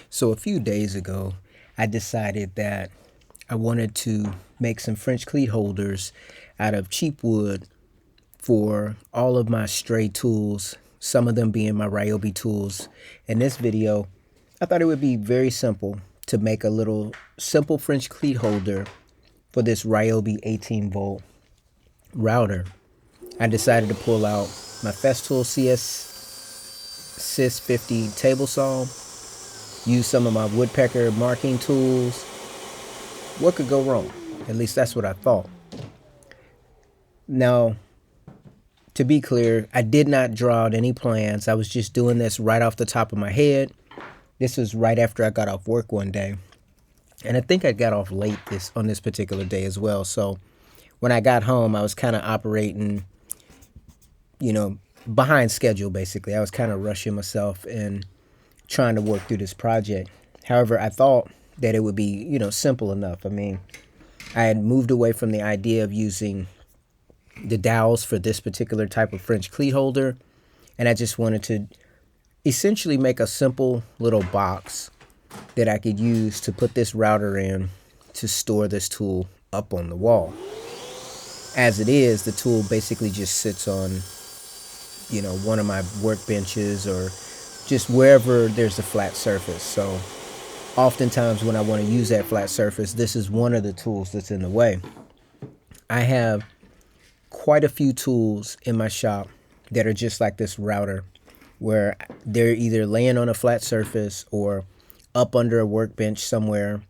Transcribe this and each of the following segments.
So a few days ago, I decided that I wanted to make some French cleat holders out of cheap wood for all of my stray tools, some of them being my Ryobi tools. In this video, I thought it would be very simple to make a little simple French cleat holder for this Ryobi 18 volt router. I decided to pull out my Festool Sys 50 table saw, use some of my woodpecker marking tools. What could go wrong? At least that's what I thought. Now, to be clear, I did not draw out any plans. I was just doing this right off the top of my head. This was right after I got off work one day. And I think I got off late on this particular day as well. So when I got home, I was kind of operating, behind schedule, basically. I was kind of rushing myself and trying to work through this project. However, I thought that it would be, simple enough. I mean, I had moved away from the idea of using the dowels for this particular type of French cleat holder, and I just wanted to essentially make a simple little box that I could use to put this router in to store this tool up on the wall. As it is, the tool basically just sits on, one of my workbenches or just wherever there's a flat surface. So oftentimes when I want to use that flat surface, this is one of the tools that's in the way. I have quite a few tools in my shop that are just like this router, where they're either laying on a flat surface or up under a workbench somewhere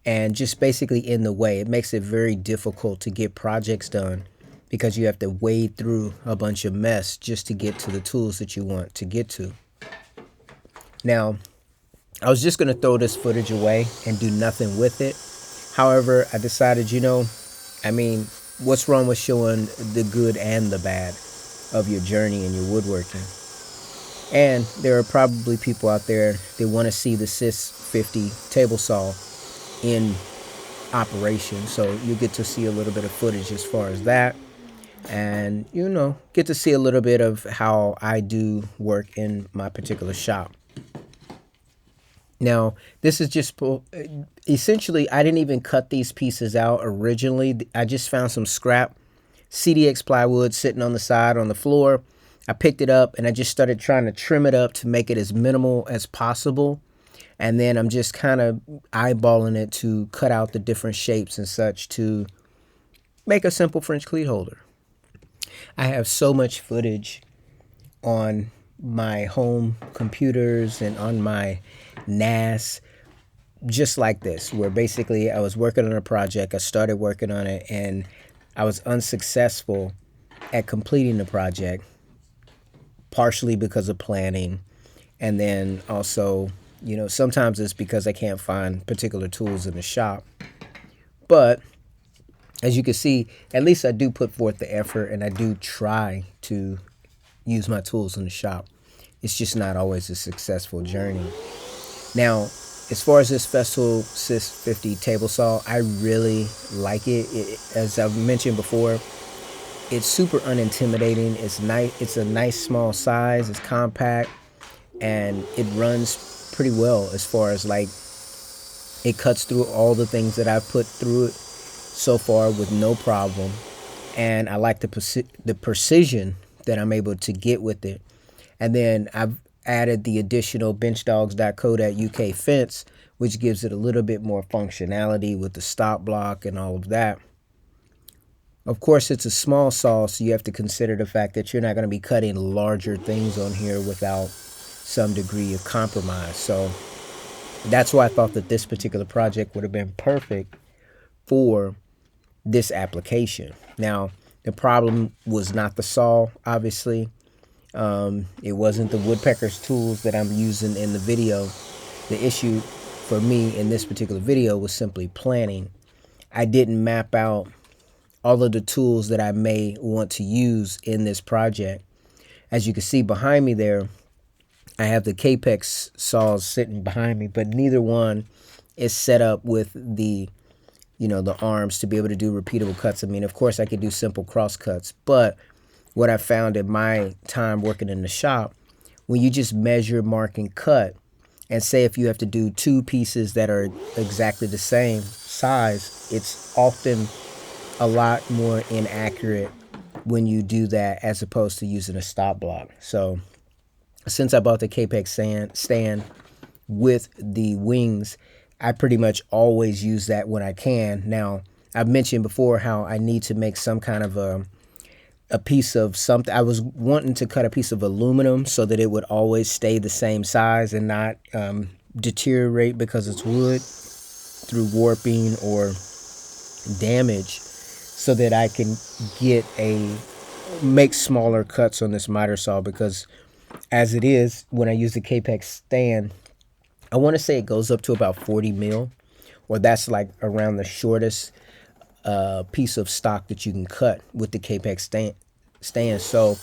and just basically in the way. It makes it very difficult to get projects done because you have to wade through a bunch of mess just to get to the tools that you want to get to. Now, I was just going to throw this footage away and do nothing with it. However, I decided, what's wrong with showing the good and the bad of your journey in your woodworking? And there are probably people out there that want to see the Sys 50 table saw in operation. So you get to see a little bit of footage as far as that. And, get to see a little bit of how I do work in my particular shop. Now, this is just essentially, I didn't even cut these pieces out originally. I just found some scrap CDX plywood sitting on the side on the floor. I picked it up and I just started trying to trim it up to make it as minimal as possible. And then I'm just kind of eyeballing it to cut out the different shapes and such to make a simple French cleat holder. I have so much footage on my home computers and on my NAS just like this, where basically I was working on a project, I started working on it, and I was unsuccessful at completing the project, partially because of planning, and then also, sometimes it's because I can't find particular tools in the shop. But as you can see, at least I do put forth the effort and I do try to use my tools in the shop. It's just not always a successful journey. Now, as far as this Festool Sys 50 table saw, I really like it. As I've mentioned before, it's super unintimidating. It's nice. It's a nice small size. It's compact, and it runs pretty well as far as it cuts through all the things that I've put through it so far with no problem. And I like the precision that I'm able to get with it. And then I've added the additional benchdogs.co.uk fence, which gives it a little bit more functionality with the stop block and all of that. Of course, it's a small saw, so you have to consider the fact that you're not going to be cutting larger things on here without some degree of compromise. So that's why I thought that this particular project would have been perfect for this application. Now, the problem was not the saw, obviously. It wasn't the woodpecker's tools that I'm using in the video. The issue for me in this particular video was simply planning. I didn't map out all of the tools that I may want to use in this project. As you can see behind me there, I have the Capex saws sitting behind me, but neither one is set up with the arms to be able to do repeatable cuts. I mean, of course, I could do simple cross cuts, but what I found in my time working in the shop, when you just measure, mark, and cut, And say if you have to do two pieces that are exactly the same size, it's often a lot more inaccurate when you do that as opposed to using a stop block. So since I bought the Capex stand with the wings, I pretty much always use that when I can. Now, I've mentioned before how I need to make some kind of a piece of something. I was wanting to cut a piece of aluminum so that it would always stay the same size and not deteriorate because it's wood through warping or damage, so that I can make smaller cuts on this miter saw. Because as it is, when I use the Capex stand, I want to say it goes up to about 40 mil, or that's like around the shortest piece of stock that you can cut with the Capex stand. So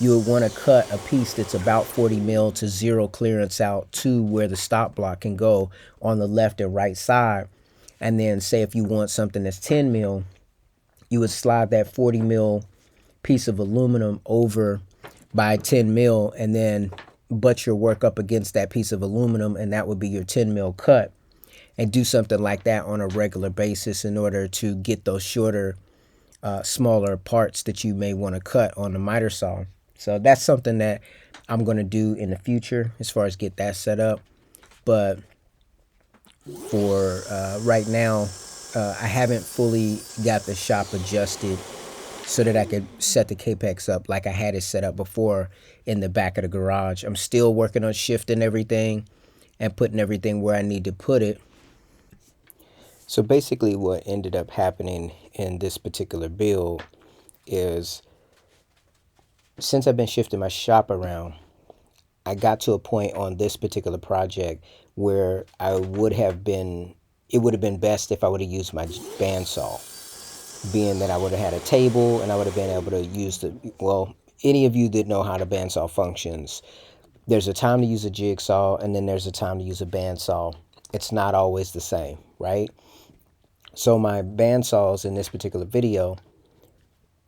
you would want to cut a piece that's about 40 mil to zero clearance out to where the stop block can go on the left and right side. And then say if you want something that's 10 mil, you would slide that 40 mil piece of aluminum over by 10 mil and then butt your work up against that piece of aluminum, and that would be your 10 mil cut. And do something like that on a regular basis in order to get those shorter, smaller parts that you may want to cut on the miter saw. So that's something that I'm going to do in the future as far as get that set up. But for right now, I haven't fully got the shop adjusted so that I could set the Capex up like I had it set up before in the back of the garage. I'm still working on shifting everything and putting everything where I need to put it. So basically what ended up happening in this particular build is, since I've been shifting my shop around, I got to a point on this particular project where it would have been best if I would have used my bandsaw, being that I would have had a table and I would have been able to use any of you that know how the bandsaw functions, there's a time to use a jigsaw and then there's a time to use a bandsaw. It's not always the same, right? So my bandsaws in this particular video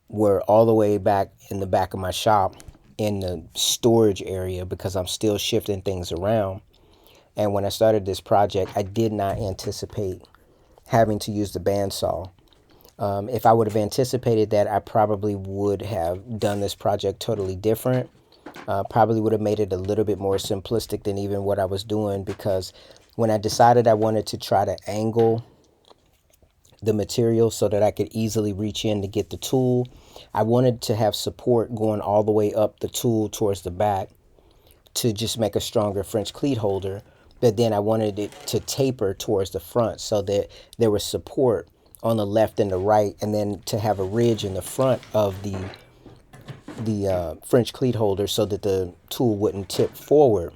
were all the way back in the back of my shop in the storage area because I'm still shifting things around. And when I started this project, I did not anticipate having to use the bandsaw. If I would have anticipated that, I probably would have done this project totally different. Probably would have made it a little bit more simplistic than even what I was doing, because when I decided I wanted to try to angle the material so that I could easily reach in to get the tool, I wanted to have support going all the way up the tool towards the back to just make a stronger French cleat holder. But then I wanted it to taper towards the front so that there was support on the left and the right, and then to have a ridge in the front of the French cleat holder so that the tool wouldn't tip forward.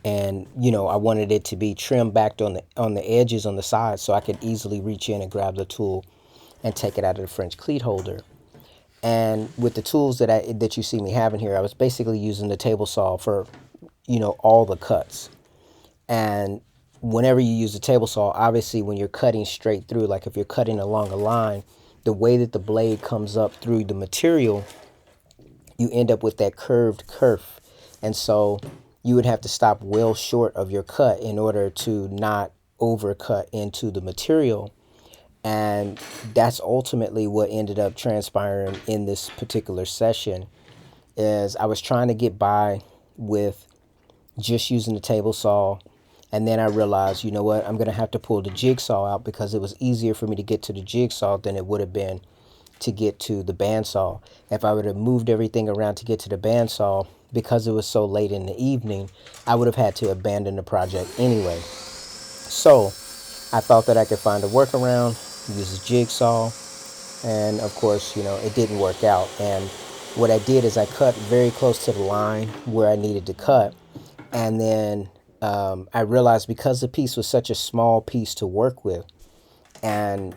And I wanted it to be trimmed back on the edges on the sides so I could easily reach in and grab the tool and take it out of the French cleat holder. And with the tools that you see me having here, I was basically using the table saw for all the cuts. And whenever you use a table saw, obviously when you're cutting straight through, like if you're cutting along a line, the way that the blade comes up through the material, you end up with that curved kerf. And so you would have to stop well short of your cut in order to not overcut into the material. And that's ultimately what ended up transpiring in this particular session. Is I was trying to get by with just using the table saw, and then I realized, you know what, I'm going to have to pull the jigsaw out because it was easier for me to get to the jigsaw than it would have been to get to the bandsaw. If I would have moved everything around to get to the bandsaw, because it was so late in the evening, I would have had to abandon the project anyway. So I thought that I could find a workaround, use a jigsaw, and of course, it didn't work out. And what I did is I cut very close to the line where I needed to cut, and then I realized, because the piece was such a small piece to work with, and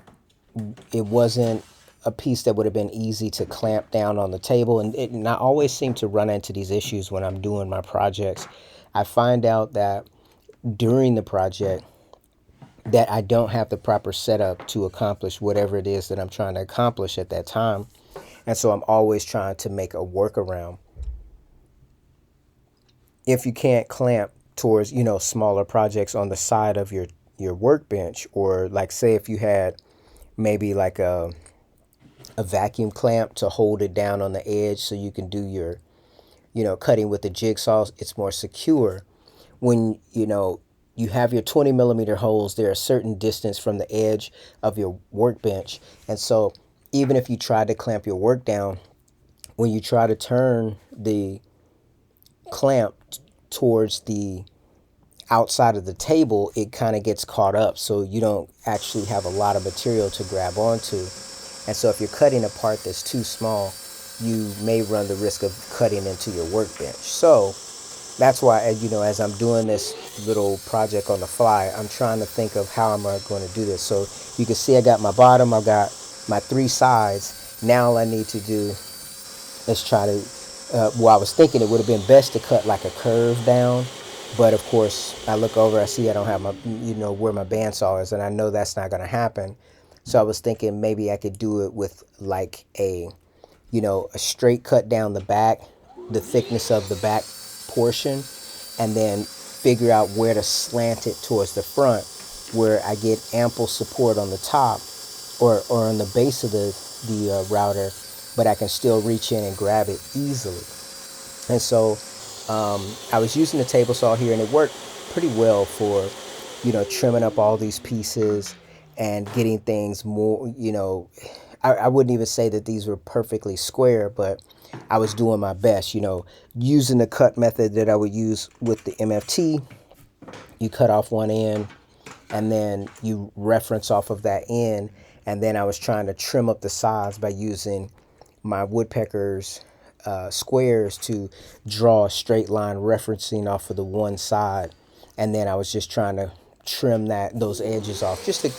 it wasn't a piece that would have been easy to clamp down on the table. And I always seem to run into these issues when I'm doing my projects. I find out that during the project that I don't have the proper setup to accomplish whatever it is that I'm trying to accomplish at that time. And so I'm always trying to make a workaround. If you can't clamp towards, smaller projects on the side of your workbench. Or like, say if you had maybe like a vacuum clamp to hold it down on the edge so you can do your, cutting with the jigsaw, it's more secure. When, you have your 20 millimeter holes, they're a certain distance from the edge of your workbench. And so even if you try to clamp your work down, when you try to turn the clamp towards the outside of the table, it kind of gets caught up. So you don't actually have a lot of material to grab onto. And so if you're cutting a part that's too small, you may run the risk of cutting into your workbench. So that's why, as I'm doing this little project on the fly, I'm trying to think of how am I going to do this. So you can see I got my bottom, I've got my three sides. Now all I need to do is try to, I was thinking it would have been best to cut like a curve down. But of course, I look over, I see I don't have my, where my bandsaw is, and I know that's not going to happen. So I was thinking maybe I could do it with like a straight cut down the back, the thickness of the back portion, and then figure out where to slant it towards the front where I get ample support on the top or on the base of the router, but I can still reach in and grab it easily. And so I was using the table saw here, and it worked pretty well for, trimming up all these pieces and getting things more, I wouldn't even say that these were perfectly square, but I was doing my best, using the cut method that I would use with the MFT. You cut off one end and then you reference off of that end. And then I was trying to trim up the sides by using my woodpecker's squares to draw a straight line referencing off of the one side. And then I was just trying to trim those edges off just to,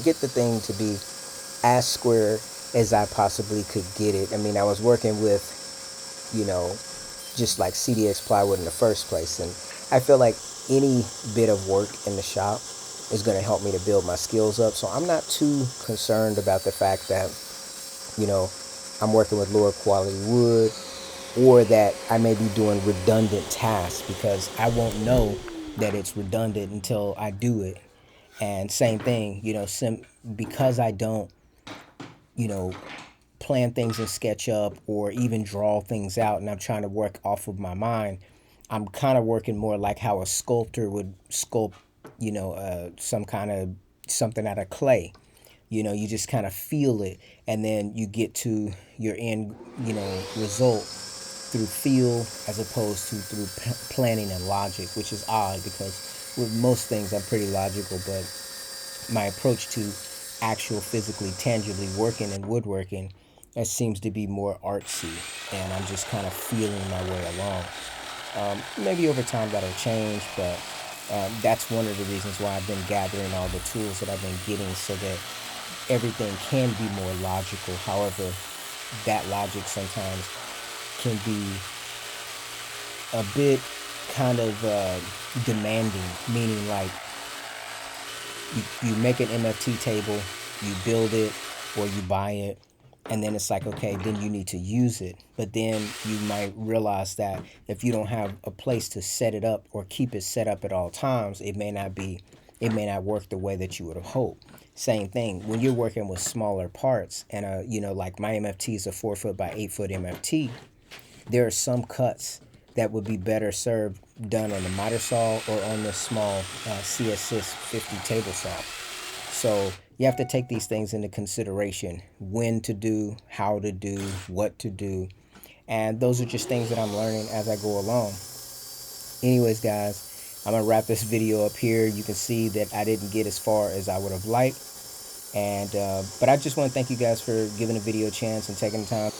get the thing to be as square as I possibly could get it. I mean, I was working with, just like CDX plywood in the first place. And I feel like any bit of work in the shop is going to help me to build my skills up. So I'm not too concerned about the fact that, I'm working with lower quality wood, or that I may be doing redundant tasks, because I won't know that it's redundant until I do it. And same thing, because I don't, plan things in SketchUp or even draw things out, and I'm trying to work off of my mind, I'm kind of working more like how a sculptor would sculpt, some kind of something out of clay. You just kind of feel it, and then you get to your end, result through feel as opposed to through planning and logic, which is odd because with most things I'm pretty logical, but my approach to actual physically, tangibly working and woodworking, that seems to be more artsy, and I'm just kind of feeling my way along. Maybe over time that'll change, but that's one of the reasons why I've been gathering all the tools that I've been getting so that everything can be more logical. However, that logic sometimes can be a bit kind of demanding, meaning like you make an MFT table, you build it or you buy it, and then it's like, okay, then you need to use it. But then you might realize that if you don't have a place to set it up or keep it set up at all times, it may not work the way that you would have hoped. Same thing when you're working with smaller parts, and like my MFT is a 4 foot by 8 foot MFT. There are some cuts that would be better served done on the miter saw or on the small CS6 50 table saw. So you have to take these things into consideration: when to do, how to do, what to do. And those are just things that I'm learning as I go along. Anyways, guys, I'm going to wrap this video up here. You can see that I didn't get as far as I would have liked. And but I just want to thank you guys for giving the video a chance and taking the time.